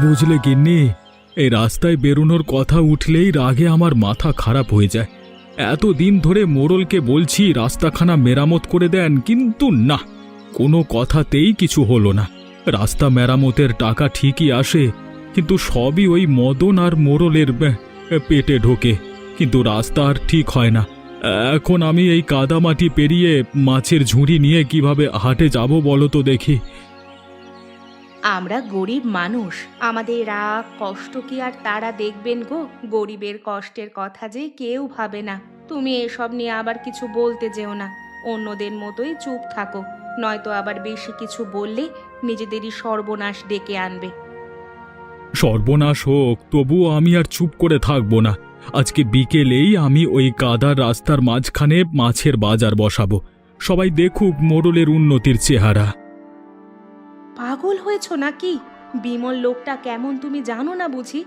বুঝলে গিন্নি, এই রাস্তায় বেরোনোর কথা উঠলেই রাগে আমার মাথা খারাপ হয়ে যায়। এতদিন ধরে মোড়লকে বলছি রাস্তাখানা মেরামত করে দেন, কিন্তু না, কোনো কথাতেই কিছু হলো না। রাস্তা মেরামতের টাকা ঠিকই আসে, কিন্তু সবই ওই মদন আর মোড়লের পেটে ঢোকে, কিন্তু রাস্তা আর ঠিক হয় না। এখন আমি এই কাদামাটি পেরিয়ে মাছের ঝুড়ি নিয়ে কিভাবে হাটে যাব বলো তো দেখি। আমরা গরিব মানুষ, আমাদের রাগ কষ্ট কি আর তারা দেখবেন গো? গরিবের কষ্টের কথা যে কেউ ভাবে না। তুমি এসব নিয়ে আবার কিছু বলতে যেও না, অন্যদের মতোই চুপ থাকো, নয়তো আবার বেশি কিছু বললে নিজেদেরই সর্বনাশ ডেকে আনবে। সর্বনাশ হোক, তবুও আমি আর চুপ করে থাকবো না। আজকে বিকেলেই আমি ওই কাদার রাস্তার মাঝখানে মাছের বাজার বসাবো, সবাই দেখুক মোড়লের উন্নতির চেহারা। পাগল হয়েছ নাকি? বিমল লোকটা কেমন তুমি জানো না বুঝি?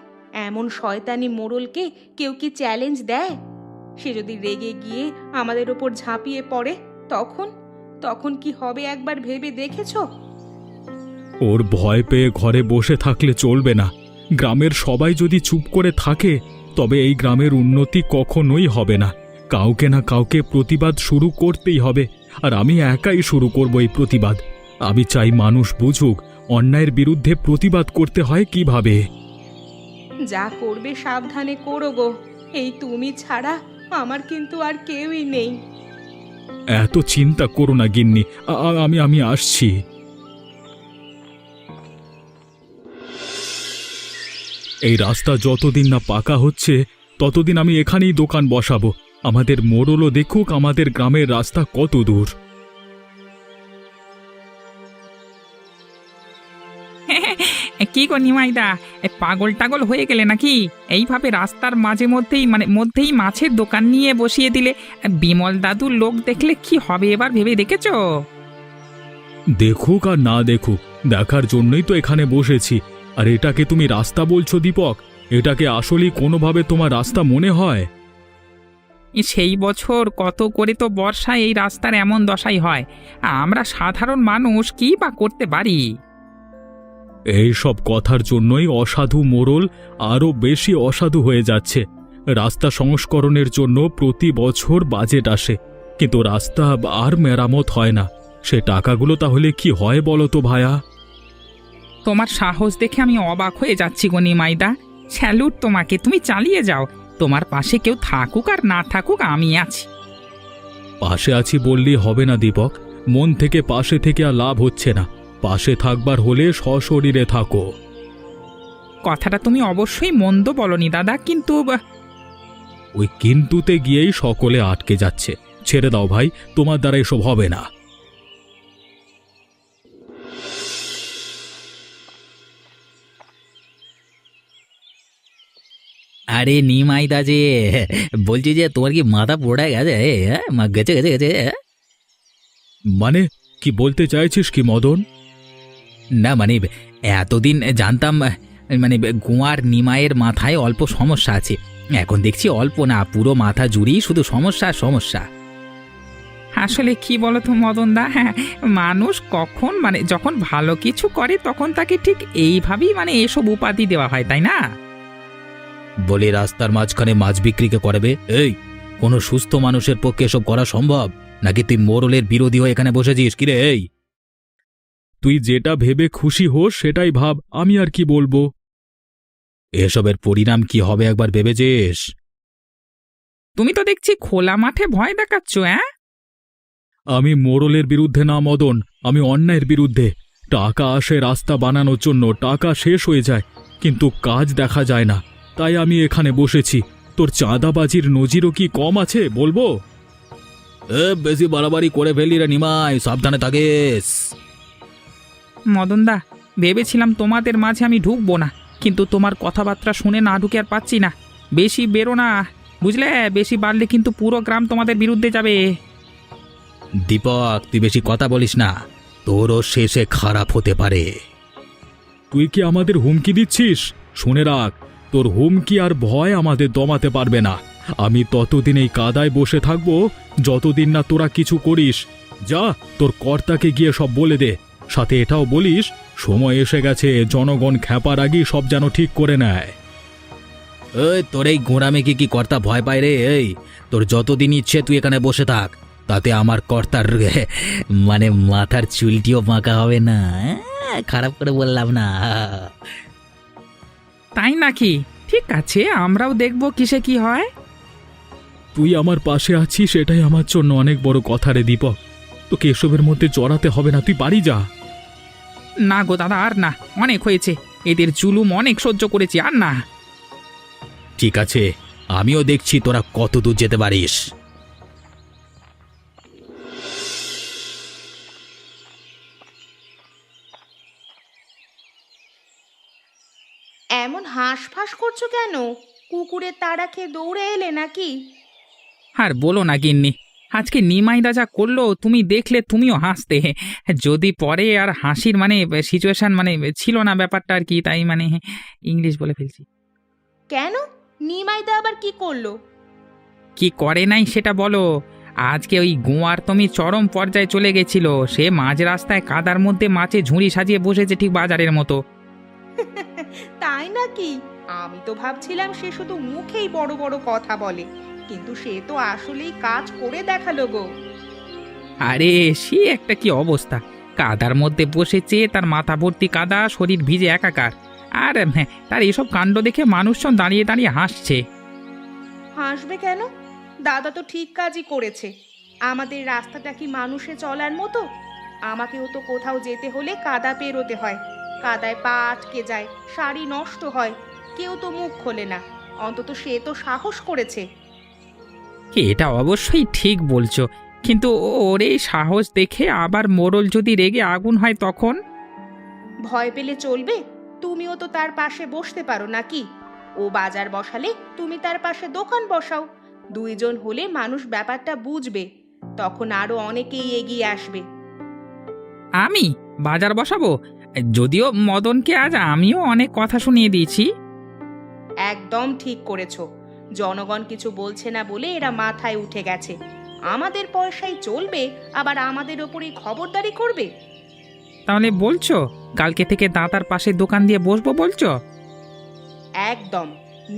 এমন শয়তানি মোড়লকে কেউ কি চ্যালেঞ্জ দেয়? সে যদি রেগে গিয়ে আমাদের ওপর ঝাঁপিয়ে পড়ে, তখন তখন কি হবে একবার ভেবে দেখেছো? ওর ভয় পেয়ে ঘরে বসে থাকলে চলবে না। গ্রামের সবাই যদি চুপ করে থাকে, তবে এই গ্রামের উন্নতি কখনোই হবে না। কাউকে না কাউকে প্রতিবাদ শুরু করতেই হবে, আর আমি একাই শুরু করব এই প্রতিবাদ। আমি চাই মানুষ বুঝুক অন্যায়ের বিরুদ্ধে প্রতিবাদ করতে হয় কিভাবে। যা করবে সাবধানে করো গো, এই তুমি ছাড়া আমার কিন্তু আর কেউই নেই। এত চিন্তা করো না গিন্নি, আমি আসছি। এই রাস্তা যতদিন না পাকা হচ্ছে ততদিন আমি এখানেই দোকান বসাবো। আমাদের মোড়লও দেখুক আমাদের গ্রামের রাস্তা কত দূর। কি গো নিমাইদা, পাগল টাগল হয়ে গেলে নাকি? এইভাবে রাস্তার মধ্যেই মাছের দোকান নিয়ে বসিয়ে দিলে বিমল দাদুর লোক দেখলে কি হবে এবার ভেবে দেখেছো? দেখুক আর না দেখুক, দেখার জন্যই তো এখানে বসেছি। আর এটাকে তুমি রাস্তা বলছো দীপক? এটাকে আসলেই কোনোভাবে তোমার রাস্তা মনে হয়? সেই বছর কত করে তো বর্ষায় এই রাস্তার এমন দশাই হয়, আমরা সাধারণ মানুষ কি বা করতে পারি? এই সব কথার জন্যই অসাধু মোড়ল আরও বেশি অসাধু হয়ে যাচ্ছে। রাস্তা সংস্করণের জন্য প্রতি বছর বাজেট আসে, কিন্তু রাস্তা আর মেরামত হয় না। সে টাকাগুলো তাহলে কি হয় বলো তো ভায়া? তোমার সাহস দেখে আমি অবাক হয়ে যাচ্ছি গো নিমাইদা। স্যালুট তোমাকে, তুমি চালিয়ে যাও। তোমার পাশে কেউ থাকুক আর না থাকুক, আমি আছি। পাশে আছি বললেই হবে না দীপক, মন থেকে পাশে থেকে আর লাভ হচ্ছে না। পাশে থাকবার হলে সশরীরে থাকো। কথাটা তুমি অবশ্যই মন্দ বলনি দাদা, কিন্তু ওই কিন্তুতে গিয়েই সকলে আটকে যাচ্ছে। ছেড়ে দাও ভাই, তোমার দ্বারা এসব হবে না। আরে নিমাইদা যে, বলছি যে তোমার কি মাথা পোড়া গেছে? গেছে গেছে গেছে। মানে কি বলতে চাইছিস কি মদন? না মানে এতদিন জানতাম গোয়ার নিমাইয়ের মাথায় অল্প সমস্যা আছে, এখন দেখছি অল্প না, পুরো মাথা জুড়েই শুধু সমস্যা সমস্যা। আসলে কি বলতো মদন দা, হ্যাঁ, মানুষ কখন যখন ভালো কিছু করে তখন তাকে ঠিক এইভাবেই এসব উপাধি দেওয়া হয়, তাই না? বলে রাস্তার মাঝখানে মাছ বিক্রিকে করাবে? এই, কোনো সুস্থ মানুষের পক্ষে এসব করা সম্ভব নাকি? তুই মোড়লের বিরোধী হয়ে এখানে বসেছিস কিরে? এই, তুই যেটা ভেবে খুশি হোস সেটাই ভাব, আমি আর কি বলবো। এসবের পরিণাম কি হবে একবার ভেবেছিস? তুমি তো দেখছি খোলা মাঠে ভয় দেখাচ্ছ। হ্যাঁ, আমি মোড়লের বিরুদ্ধে না মদন, আমি অন্যায়ের বিরুদ্ধে। টাকা আসে রাস্তা বানানোর জন্য, টাকা শেষ হয়ে যায়, কিন্তু কাজ দেখা যায় না। তাই আমি এখানে বসেছি। তোর চাঁদাবাজির নজিরও কি কম আছে বলবো? বেশি বাড়াবাড়ি করে ফেললি রে নিমাই, সাবধানে থাকিস। মদন দা, ভেবেছিলাম তোমাদের মাঝে আমি ঢুকবো না, কিন্তু তোমার কথাবার্তা শুনে না ঢুকে আর পাচ্ছি না। বেশি বেরো না, বুঝলে? বেশি বাড়লে কিন্তু পুরো গ্রাম তোমাদের বিরুদ্ধে যাবে। দীপক, তুই বেশি কথা বলিস না, তোরও শেষে খারাপ হতে পারে। তুই কি আমাদের হুমকি দিচ্ছিস? শুনে রাখ, তোর হুমকি আর ভয় আমাদের দমাতে পারবে না। আমি ততদিন এই কাদায় বসে থাকবো যতদিন না তোরা কিছু করিস। যা, তোর কর্তাকে গিয়ে সব বলে দে। সাথে এটাও বলিস সময় এসে গেছে, জনগণ খ্যাপার আগেই সব যেন ঠিক করে নেয়। ওই তোর এই গোঁড়ামে কি কর্তা ভয় পায় রে? এই তোর যতদিন ইচ্ছে তুই এখানে বসে থাক, তাতে আমার কর্তার মানে মাথার চুলটিও বাঁকা হবে না। খারাপ করে বললাম না। তাই নাকি? ঠিক আছে, আমরাও দেখব কিসে কি হয়। তুই আমার পাশে আছিস, এটাই আমার জন্য অনেক বড় কথা রে দীপক। তোকে এসবের মধ্যে জড়াতে হবে না, তুই বাড়ি যা। না গো দাদা, আর না, অনেক হয়েছে। এদের জুলুম অনেক সহ্য করেছি, আর না। ঠিক আছে, আমিও দেখছি তোরা কত দূর যেতে পারিস। এমন হাঁসফাঁস করছো কেন? কুকুরের তাড়া খেয়ে দৌড়ে এলে নাকি? আর বলো না গিন্নি, আজকে নিমাইদা যা করলো তুমি দেখলে তুমিও হাসতে। যদি পরে আর হাসির মানে সিচুয়েশন মানে ছিল না ব্যাপারটা আর কি, তাই মানে ইংলিশ বলে ফেলছি। কেন? নিমাইদা আবার কি করলো? কি করে নাই সেটা বলো। আজকে ওই গোয়ার তুমি চরম পর্যায়ে চলে গেছিল। সে মাঝ রাস্তায় কাদার মধ্যে মাছে ঝুড়ি সাজিয়ে বসেছে ঠিক বাজারের মতো। তাই নাকি? আমি তো ভাবছিলাম সে শুধু মুখেই বড় বড় কথা বলে, কিন্তু সে তো আসলেই কাজ করে দেখালো গো। আরে সে একটা কি অবস্থা, কাদার মধ্যে বসেছে, তার মাথা ভর্তি কাদা, শরীর ভিজে একাকার। আর তার এসব কাণ্ড দেখে মানুষজন দাঁড়িয়ে দাঁড়িয়ে হাসছে। হাসবে কেন? দাদা তো ঠিক কাজই করেছে। আমাদের রাস্তাটা কি মানুষে চলার মতো? আমাকেও তো কোথাও যেতে হলে কাদা পেরোতে হয়। কাদায় পা আটকে যায়, শাড়ি নষ্ট হয়, কেউ তো মুখ খোলে না। অন্তত সে তো সাহস করেছে। এটা অবশ্যই ঠিক বলছো, কিন্তু ওর এই সাহস দেখে আবার মোড়ল যদি রেগে আগুন হয় তখন? ভয় পেলে চলবে? তুমিও তো তার পাশে বসতে পারো নাকি? ও বাজার বসালে তুমি তার পাশে দোকান বসাও। দুইজন হলে মানুষ ব্যাপারটা বুঝবে, তখন আরো অনেকেই এগিয়ে আসবে। আমি বাজার বসাবো? যদিও মদনকে আজ আমিও অনেক কথা শুনিয়ে দিয়েছি। একদম ঠিক করেছো। জনগণ কিছু বলছে না বলে এরা মাথায় উঠে গেছে। আমাদের পয়সায় চলবে, আবার আমাদের ওপরই খবরদারি করবে। তাহলে বলছো কালকে থেকে দাদার পাশে দোকান দিয়ে বসবো বলছো? একদম।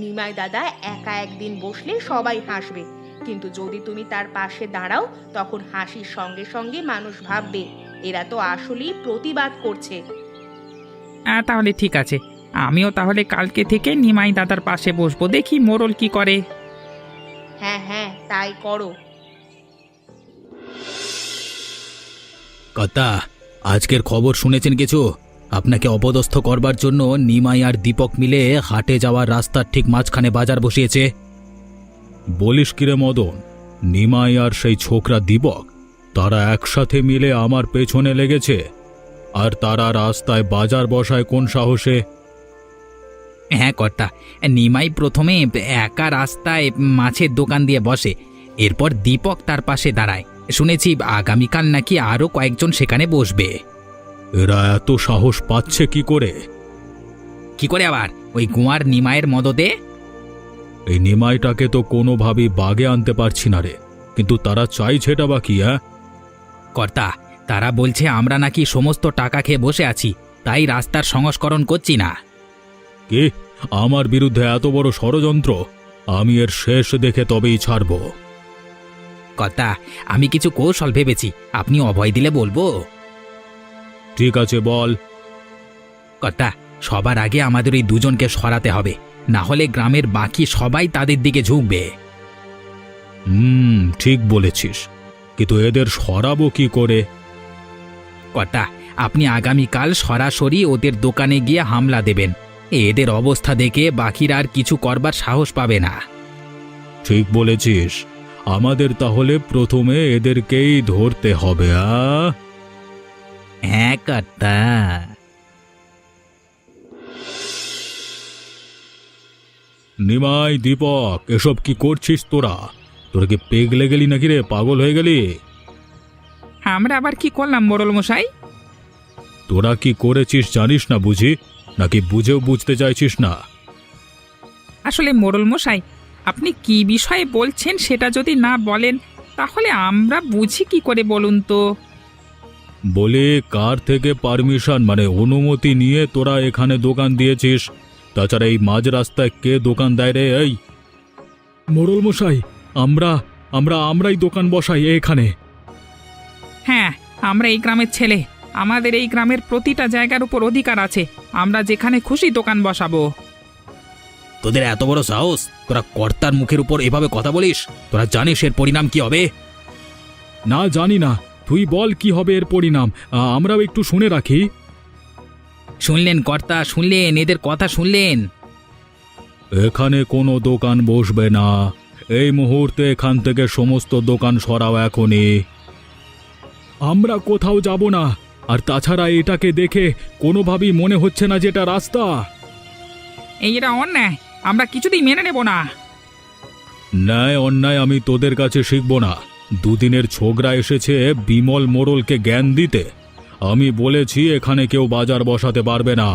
নিমাই দাদা একা একদিন বসলে সবাই হাসবে, কিন্তু যদি তুমি তার পাশে দাঁড়াও তখন হাসির সঙ্গে সঙ্গে মানুষ ভাববে এরা তো আসলেই প্রতিবাদ করছে। তাহলে ঠিক আছে, আমিও তাহলে কালকে থেকে নিমাই দাদার পাশে বসবো, দেখি মোড়ল কি করে। হ্যাঁ হ্যাঁ, তাই করো। কর্তা, আজকের খবর শুনেছেন কিছু? আপনাকে অপদস্থ করবার জন্য নিমাই আর দীপক মিলে হাটে যাওয়ার রাস্তার ঠিক মাঝখানে বাজার বসিয়েছে। বলিস কিরে মদন, নিমাই আর সেই ছোকরা দীপক তারা একসাথে মিলে আমার পেছনে লেগেছে? আর তারা রাস্তায় বাজার বসায় কোন সাহসে? হ্যাঁ কর্তা, নিমাই প্রথমে একা রাস্তায় মাছের দোকান দিয়ে বসে, এরপর দীপক তার পাশে দাঁড়ায়। শুনেছি আগামীকাল নাকি আরও কয়েকজন সেখানে বসবে। এরা এত সাহস পাচ্ছে কি করে? কি করে আবার? ওই গোয়ার নিমাইয়ের মদদে। এই নিমাইটাকে তো কোনোভাবেই বাগে আনতে পারছি না রে, কিন্তু তারা চাইছেটা বা কি? কর্তা, তারা বলছে আমরা নাকি সমস্ত টাকা খেয়ে বসে আছি, তাই রাস্তার সংস্করণ করছি না। কে? আমার বিরুদ্ধে এত বড় ষড়যন্ত্র? আমি এর শেষ দেখে তবেই ছাড়ব। কর্তা, আমি কিছু কৌশল ভেবেছি, আপনি অভয় দিলে বলবো। ঠিক আছে, বল। কর্তা, সবার আগে আমাদের এই দুজনকে সরাতে হবে, না হলে গ্রামের বাকি সবাই তাদের দিকে ঝুঁকবে। ঠিক বলেছিস, কিন্তু এদের সরাবো কি করে? কর্তা, আপনি আগামীকাল সরাসরি ওদের দোকানে গিয়ে হামলা দেবেন। এদের অবস্থা দেখে বাকিরা আর কিছু করবার সাহস পাবে না। ঠিক বলেছিস, আমাদের তাহলে প্রথমে এদেরকেই ধরতে হবে। হ্যাঁ কর্তা। নিমাই, দীপক, এসব কি করছিস তোরা? তোরা কি পেগলে গেলি নাকি রে? পাগল হয়ে গেলি? আমরা আবার কি করলাম মোড়ল মশাই? তোরা কি করেছিস জানিস না বুঝি, নাকি বুঝেও বুঝতে চাইছিস না? আসলে মোড়ল মশাই, আপনি কি বিষয়ে বলছেন সেটা যদি না বলেন তাহলে আমরা বুঝি কি করে বলুন তো। বলে কার থেকে পারমিশন মানে অনুমতি নিয়ে তোরা এখানে দোকান দিয়েছিস? তাছাড়া এই মাঝ রাস্তায় কে দোকান দেয় রে? এই মোড়ল মশাই, আমরাই দোকান বসাই এখানে। হ্যাঁ, আমরা এই গ্রামের ছেলে, আমাদের এই গ্রামের প্রতিটা জায়গার উপর অধিকার আছে, আমরা যেখানে খুশি দোকান বসাবো। তোদের এত বড় সাহস, তোরা কর্তার মুখের উপর এভাবে কথা বলিস? তোরা জানিস এর পরিণাম কি হবে? না, জানি না, তুই বল কি হবে এর পরিণাম, আমরাও একটু শুনে রাখি। শুনলেন কর্তা, শুনলেন, এদের কথা শুনলেন? এখানে কোনো দোকান বসবে না। এই মুহূর্তে এখান থেকে সমস্ত দোকান সরাও এখনই। আমরা কোথাও যাব না। আর তাছাড়া এটাকে দেখে কোনোভাবেই মনে হচ্ছে না যে এটা রাস্তা। এই এটা অন্যায়, আমরা কিছুতেই মেনে নেব না। ন্যায় অন্যায় আমি তোদের কাছে শিখব না। দুদিনের ছোকরা এসেছে বিমল মোড়লকে জ্ঞান দিতে। আমি বলেছি এখানে কেউ বাজার বসাতে পারবে না।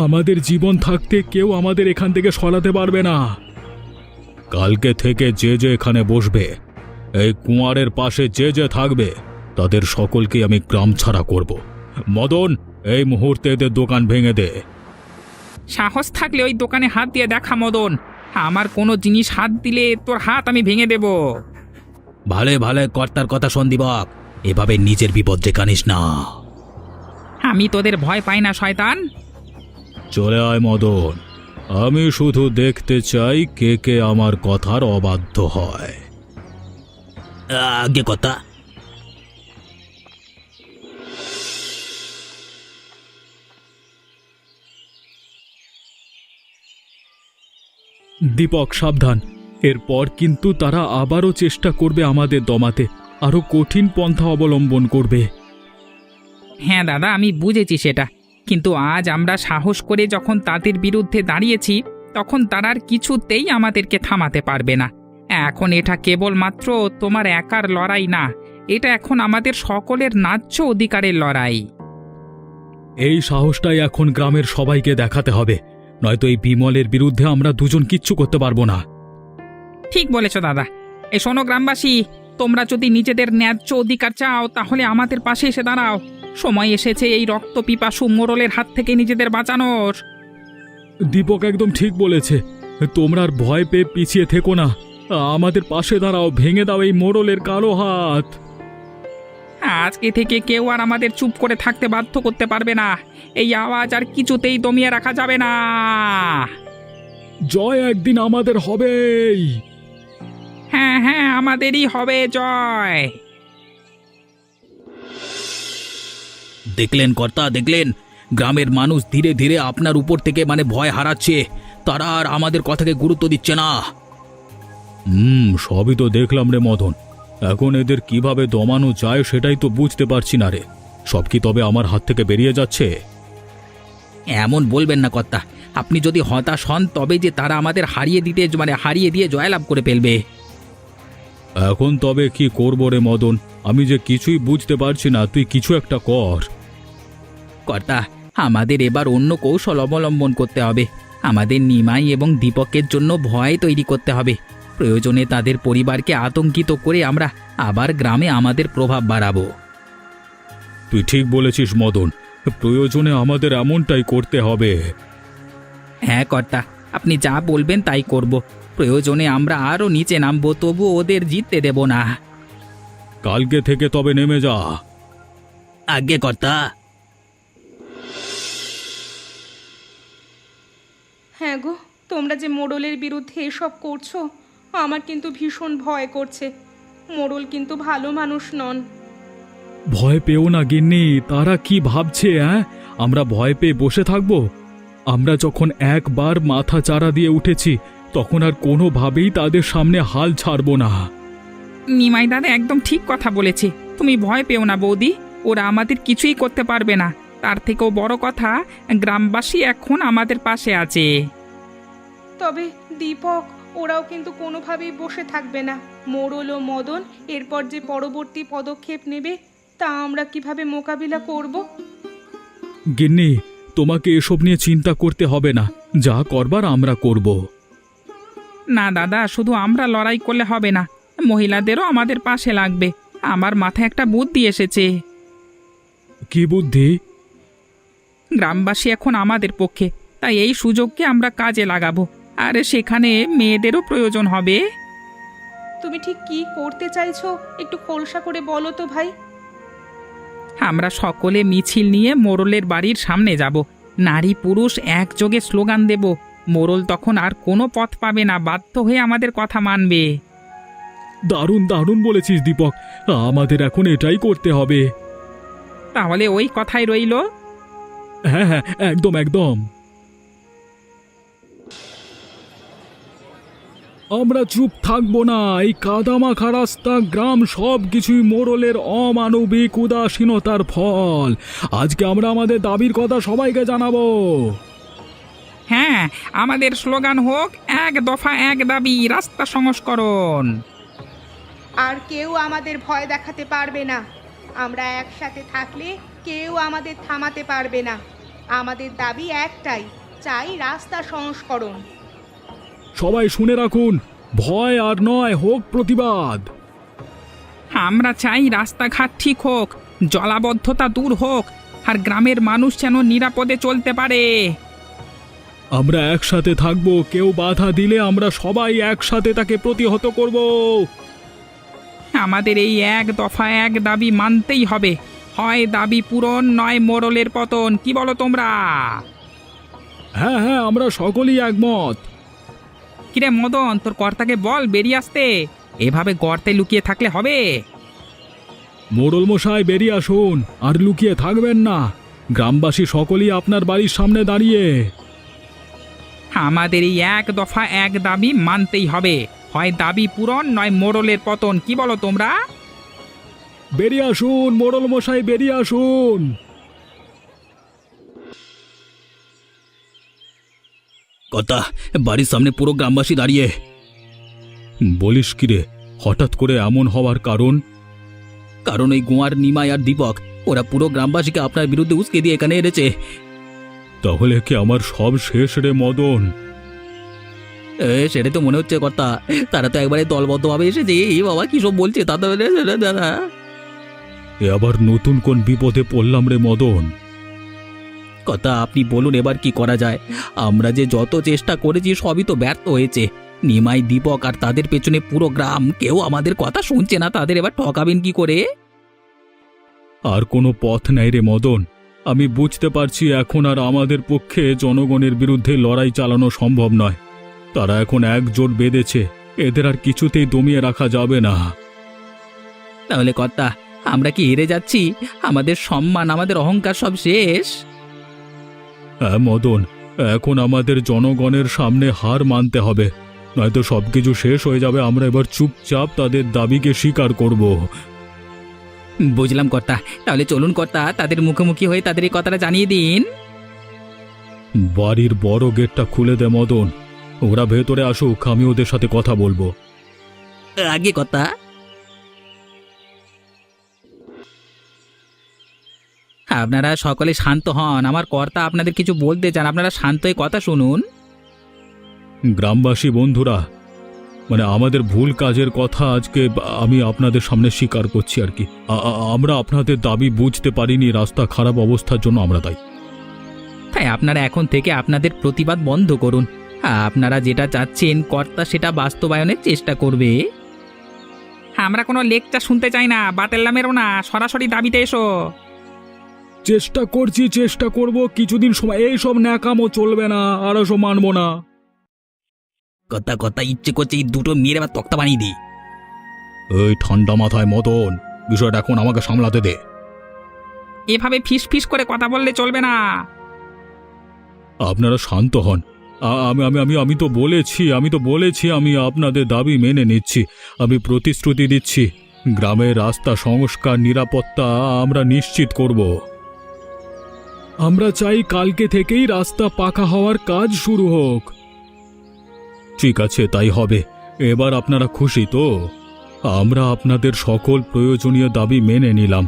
আমাদের জীবন থাকতে কেউ আমাদের এখান থেকে সরাতে পারবে না। কালকে থেকে যে যে এখানে বসবে, এই কুঁয়ারের পাশে যে যে থাকবে, তাদের সকলকে আমি গ্রাম ছাড়া করব। মদন, এই মুহূর্তে এদের দোকান ভেঙে দে। সাহস থাকলে ওই দোকানে হাত দিয়ে দেখা মদন, আমার কোনো জিনিস হাত দিলে তোর হাত আমি ভেঙে দেব। ভালো ভালো কর্তার কথা শোন দিবক, এভাবে নিজের বিপদ ডেকে আনিস না। আমি তোদের ভয় পাই না শয়তান। চলে আয় মদন, আমি শুধু দেখতে চাই কে কে আমার কথার অবাধ্য হয়। আগে কথা। দীপক, সাবধান। এরপর কিন্তু তারা আবারও চেষ্টা করবে আমাদের দমাতে, আরো কঠিন পন্থা অবলম্বন করবে। হ্যাঁ দাদা, আমি বুঝেছি সেটা, কিন্তু আজ আমরা সাহস করে যখন তাদের বিরুদ্ধে দাঁড়িয়েছি, তখন তারা আর কিছুতেই আমাদেরকে থামাতে পারবে না। এখন এটা কেবলমাত্র তোমার একার লড়াই না, এটা এখন আমাদের সকলের ন্যায্য অধিকারের লড়াই। এই সাহসটাই এখন গ্রামের সবাইকে দেখাতে হবে, নয়তো এই বিমলের বিরুদ্ধে আমরা দুজন কিচ্ছু করতে পারবো না। ঠিক বলেছ দাদা। এই শোনো গ্রামবাসী, তোমরা যদি নিজেদের ন্যায্য অধিকার চাও তাহলে আমাদের পাশে এসে দাঁড়াও। সময় এসেছে এই রক্ত পিপাসু মোড়লের হাত থেকে নিজেদের বাঁচানোর। দীপক একদম ঠিক বলেছে। তোমরা আর ভয় পেয়ে পিছিয়ে থেকো না, আমাদের পাশে দাঁড়াও, ভেঙে দাও এই মোড়লের কালো হাত। আজকে থেকে কেউ আর আমাদের চুপ করে থাকতে বাধ্য করতে পারবে না। এই আওয়াজ আর কিছুতেই দমিয়ে রাখা যাবে না। জয় একদিন আমাদের হবেই। হ্যাঁ হ্যাঁ, আমাদেরই হবে জয়। দেখলেন কর্তা, দেখলেন গ্রামের মানুষ ধীরে ধীরে আপনার উপর থেকে ভয় হারাচ্ছে। তারা আর আমাদের কথাকে গুরুত্ব দিচ্ছে না। সবই তো দেখলাম রে মদন। এখন এদের কিভাবে দমানো যায় সেটাই তো বুঝতে পারছি না রে। সব কি তবে আমার হাত থেকে বেরিয়ে যাচ্ছে? এমন বলবেন না কর্তা, আপনি যদি হতাশ হন তবে যে তারা আমাদের হারিয়ে দিয়ে জয়লাভ করে ফেলবে। এখন তবে কি করব রে মদন? আমি যে কিছুই বুঝতে পারছি না, তুই কিছু একটা কর। কর্তা, আমাদের এবার অন্য কৌশল অবলম্বন করতে হবে। আমাদের নিমাই এবং দীপকের জন্য ভয় তৈরি করতে হবে। প্রয়োজনে তাদের পরিবারকে আতঙ্কিত করে আমরা আবার গ্রামে আমাদের প্রভাব বাড়াবো। তুই ঠিক বলেছিস মদন, প্রয়োজনে আমাদের এমনটাই করতে হবে। হ্যাঁ কর্তা, আপনি যা বলবেন তাই করব। প্রয়োজনে আমরা আরও নিচে নামবো, তবু ওদের জিততে দেব না। কালকে থেকে তবে নেমে যা। আজ্ঞে কর্তা। হ্যাঁ গো, তোমরা যে মোড়লের বিরুদ্ধে এসব করছো, আমার কিন্তু ভীষণ ভয় করছে। মোড়ল কিন্তু ভালো মানুষ নন। ভয় পেও না গিন্নি, তারা কি ভাবছে? আমরা ভয় পেয়ে বসে থাকবো? আমরা যখন একবার মাথা চারা দিয়ে উঠেছি, তখন আর কোনোভাবেই তাদের সামনে হাল ছাড়বো না। নিমাই দাদা একদম ঠিক কথা বলেছে, তুমি ভয় পেও না বৌদি, ওরা আমাদের কিছুই করতে পারবে না। তার থেকেও বড় কথা, গ্রামবাসী এখন আমাদের পাশে আছে। তবে দীপক, ওরাও কিন্তু কোনোভাবেই বসে থাকবে না। মোড়ল ও মদন এরপর যে পরবর্তী পদক্ষেপ নেবে, তা আমরা কিভাবে মোকাবিলা করব? গিন্নি, তোমাকে এসব নিয়ে চিন্তা করতে হবে না, যা করবার আমরা করব। না দাদা, শুধু আমরা লড়াই করলে হবে না, মহিলাদেরও আমাদের পাশে লাগবে। আমার মাথায় একটা বুদ্ধি এসেছে। কি বুদ্ধি? গ্রামবাসী এখন আমাদের পক্ষে, তাই এই সুযোগকে আমরা কাজে লাগাবো। আর সেখানে মেয়েদেরও প্রয়োজন হবে। তুমি ঠিক কি করতে চাইছো একটু খোলসা করে বলো তো ভাই। আমরা সকলে মিছিল নিয়ে মোড়লের বাড়ির সামনে যাব, নারী পুরুষ একযোগে স্লোগান দেব। মোড়ল তখন আর কোনো পথ পাবে না, বাধ্য হয়ে আমাদের কথা মানবে। দারুণ দারুণ বলেছিস দীপক, আমাদের এখন এটাই করতে হবে। তাহলে ওই কথাই রইলো। হ্যাঁ হ্যাঁ, একদম একদম। আমরা চুপ থাকবো না। এই কাদামাখা রাস্তা, গ্রাম সব কিছুই মোড়লের অমানবিক উদাসীনতার ফল। আজকে আমরা আমাদের দাবির কথা সবাইকে জানাবো। হ্যাঁ, আমাদের স্লোগান হোক, এক দফা এক দাবি, রাস্তা সংস্করণ। আর কেউ আমাদের ভয় দেখাতে পারবে না। আমরা একসাথে থাকলে কেউ আমাদের থামাতে পারবে না। আমাদের দাবি একটাই, চাই রাস্তা সংস্করণ। সবাই শুনে রাখুন, ভয় আর নয়, হোক প্রতিবাদ। আমরা চাই রাস্তাঘাট ঠিক হোক, জলাবদ্ধতা দূর হোক, আর গ্রামের মানুষ যেন নিরাপদে চলতে পারে। আমরা একসাথে থাকবো, কেউ বাধা দিলে আমরা সবাই একসাথে তাকে প্রতিহত করব। আমাদের এই এক দফা এক দাবি মানতেই হবে। হয় দাবি পূরণ, নয় মোড়লের পতন। কি বলো তোমরা? হ্যাঁ হ্যাঁ, আমরা সকলেই একমত। কিরে মদন, তোর কর্তাকে বল বেরিয়ে আসতে। এভাবে গর্তে লুকিয়ে থাকলে হবে? মোড়ল মশাই, বেরিয়ে আসুন, আর লুকিয়ে থাকবেন না। গ্রামবাসী সকলেই আপনার বাড়ির সামনে দাঁড়িয়ে। আমাদের এই এক দফা এক দাবি মানতেই হবে। হয় দাবি পূরণ, নয় মোড়লের পতন। কি বলো তোমরা? বেরিয়ে আসুন মোড়ল মশাই, বেরিয়ে আসুন। কথা, বাড়ির সামনে পুরো গ্রামবাসী দাঁড়িয়ে। বলিস কিরে, হঠাৎ করে এমন হওয়ার কারণ? কারণ এই গোয়ার নিমাই আর দীপক, ওরা পুরো গ্রামবাসীকে আপনার বিরুদ্ধে উস্কে দিয়ে এখানে এনেছে। তাহলে কি আমার সব শেষ রে মদন? সেটা তো মনে হচ্ছে কর্তা। তারা তো একবারে দলবদ্ধভাবে এসেছে। এই বাবা, কি সব বলছে দাদা। এ আবার নতুন কোন বিপদে পড়লাম রে মদন? কথা, আপনি বলুন এবার কি করা যায়? আমরা যে যত চেষ্টা করেছি সবই তো ব্যর্থ হয়েছে। নিমাই, দীপক আর তাদের পেছনে পুরো গ্রাম, কেউ আমাদের কথা শুনছে না। তাদের এবার ঠকাবেন কি করে? আর কোনো পথ নাই রে মদন। আমি বুঝতে পারছি এখন আর আমাদের পক্ষে জনগণের বিরুদ্ধে লড়াই চালানো সম্ভব নয়। তারা এখন একজোট বেঁধেছে, এদের আর কিছুতেই দমিয়ে রাখা যাবে না। তাহলে কর্তা, আমরা কি হেরে যাচ্ছি? আমাদের সম্মান, আমাদের অহংকার সব শেষ। হ্যাঁ মদন, এখন আমাদের জনগণের সামনে হার মানতে হবে, নয়তো সবকিছু শেষ হয়ে যাবে। আমরা এবার চুপচাপ তাদের দাবিকে স্বীকার করব। বুঝলাম কর্তা। তাহলে চলুন কর্তা, তাদের মুখোমুখি হয়ে তাদের এই কথাটা জানিয়ে দিন। বাড়ির বড় গেটটা খুলে দে মদন, ওরা ভেতরে আসুক, আমি ওদের সাথে কথা বলবো। আগে কর্তা। আপনারা সকলে শান্ত হন। আমার কর্তা আপনাদের কিছু বলতে চান, আপনারা শান্ত হয়ে কথা শুনুন। গ্রামবাসী বন্ধুরা, মানে আমাদের ভুল কাজের কথা আজকে আমি আপনাদের সামনে স্বীকার করছি আর কি। আমরা আপনাদের দাবি বুঝতে পারিনি, রাস্তা খারাপ অবস্থার জন্য আমরা দায়ী। তাই আপনারা এখন থেকে আপনাদের প্রতিবাদ বন্ধ করুন। আপনারা যেটা চাচ্ছেন কর্তা সেটা বাস্তবায়নের চেষ্টা করবে। আমরা কোনো লেকচার শুনতে চাই না, বাতেল্লা মেরো না, সরাসরি দাবিতে এসো। চেষ্টা করছি, চেষ্টা করব। কিছুদিন সময় এইসব ন্যাকামো চলবে না, আর সব মানবো না। কথা ইচ্ছে করছে এই দুটো মেয়ের এবার তক্তা বানিয়ে দিই। এই ঠান্ডা মাথায় মদন, বিষয়টা এখন আমাকে সামলাতে দে। এভাবে ফিস ফিস করে কথা বললে চলবে না। আপনারা শান্ত হন। আমি তো বলেছি আমি আপনাদের দাবি মেনে নিচ্ছি। আমি প্রতিশ্রুতি দিচ্ছি, গ্রামের রাস্তা সংস্কার, নিরাপত্তা আমরা নিশ্চিত করব। আমরা চাই কালকে থেকেই রাস্তা পাকা হওয়ার কাজ শুরু হোক। ঠিক আছে, তাই হবে। এবার আপনারা খুশি তো? আমরা আপনাদের সকল প্রয়োজনীয় দাবি মেনে নিলাম।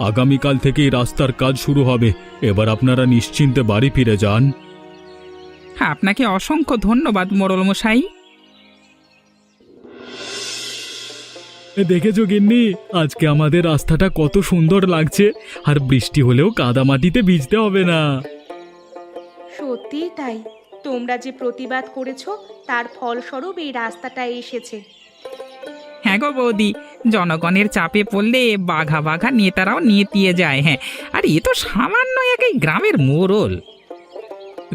আগামীকাল থেকেই রাস্তার কাজ শুরু হবে। এবার আপনারা নিশ্চিন্তে বাড়ি ফিরে যান। আপনাকে অসংখ্য ধন্যবাদ মোড়ল মশাই। দেখেছো গিন্নি, আজকে আমাদের রাস্তাটা কত সুন্দর লাগছে, আর বৃষ্টি হলেও কাদামাটিতে ভিজতে হবে না। সত্যিই তাই, তোমরা যে প্রতিবাদ করেছো তার ফলস্বরূপ এই রাস্তাটা এসেছে। হ্যাঁ গো বৌদি, জনগণের চাপে পড়লে বাঘা বাঘা নেতারাও নিয়ে যায়। হ্যাঁ, আর এ তো সামান্য এক এই গ্রামের মোড়ল।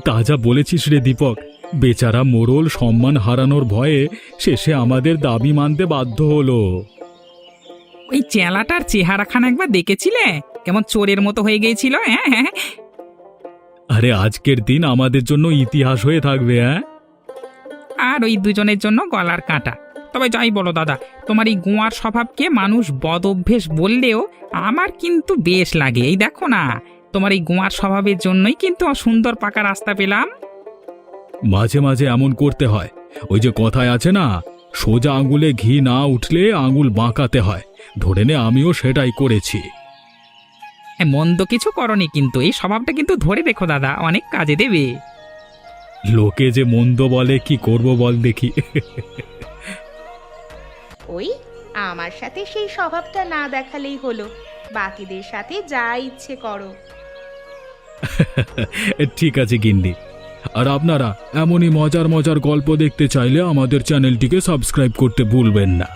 তা যা বলেছিস রে দীপক, বেচারা মোড়ল সম্মান হারানোর ভয়ে শেষে আমাদের দাবি মানতে বাধ্য হলো। ওই চেলাটার চেহারাখানা একবার দেখেছিলে? কেমন চোরের মতো হয়ে গিয়েছিল। হ্যাঁ হ্যাঁ। আরে আজকের দিন আমাদের জন্য ইতিহাস হয়ে থাকবে। হ্যাঁ, আর ওই দুজনের জন্য গলার কাঁটা। তবে যাই বলো দাদা, তোমার এই গোয়ার স্বভাবকে মানুষ বদ অভ্যেস বললেও আমার কিন্তু বেশ লাগে। এই দেখো না, তোমার এই গোয়ার স্বভাবের জন্যই কিন্তু সুন্দর পাকা রাস্তা পেলাম। মাঝে মাঝে এমন করতে হয়। ওই যে কথায় আছে না, সোজা আঙুলে ঘি না উঠলে আঙুল বাঁকাতে হয়। ধরে নে আমিও সেটাই করেছি। মন্দ কিছু করনি, কিন্তু এই স্বভাবটা কিন্তু ধরে রেখো দাদা, অনেক কাজে দেবে। লোকে যে মন্দ বলে, কি করব বল দেখি। ওই আমার সাথে সেই স্বভাবটা না দেখালেই হলো, বাকিদের সাথে যা ইচ্ছে করো। ঠিক আছে গিন্নি। আর আপনারা এমনই মজার মজার গল্প দেখতে চাইলে আমাদের চ্যানেলটিকে সাবস্ক্রাইব করতে ভুলবেন না।